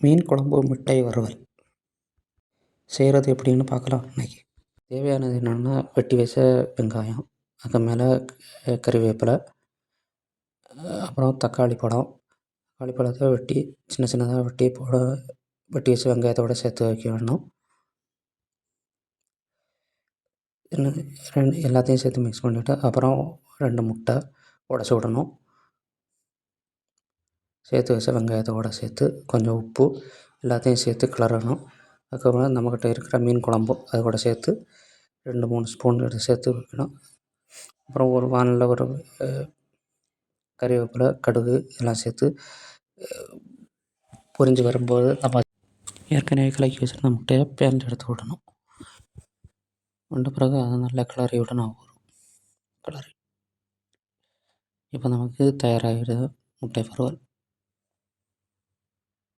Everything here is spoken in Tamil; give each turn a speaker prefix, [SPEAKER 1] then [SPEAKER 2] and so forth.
[SPEAKER 1] மீன் குழம்பு மிட்டை வறுவல் செய்கிறது எப்படின்னு பார்க்கலாம் இன்றைக்கி. தேவையானது என்னென்னா, வெட்டி வச்ச வெங்காயம், அது மேலே கறிவேப்பிலை, அப்புறம் தக்காளி பழத்தை வெட்டி சின்ன சின்னதாக வெட்டி வச்ச வெங்காயத்தோடு சேர்த்து வைக்க வேணும். எல்லாத்தையும் சேர்த்து மிக்ஸ் பண்ணிவிட்டு அப்புறம் 2 முட்டை உடச்சி விடணும். சேர்த்து வச்ச வெங்காயத்தோடு சேர்த்து கொஞ்சம் உப்பு எல்லாத்தையும் சேர்த்து கிளறணும். அதுக்கப்புறம் நம்மக்கிட்ட இருக்கிற மீன் குழம்பு அது கூட சேர்த்து 2-3 ஸ்பூன் சேர்த்து வைக்கணும். அப்புறம் ஒரு வானலில் ஒரு கறிவேப்பிலை, கடுகு எல்லாம் சேர்த்து பொரிஞ்சு வரும்போது நம்ம ஏற்கனவே கலக்கி வச்சுருந்த முட்டையை பேர்ந்து எடுத்து விடணும். வந்த பிறகு அதை நல்லா கிளறி விடணும். கிளறி இப்போ நமக்கு தயாராகிடுது முட்டை வறுவல்.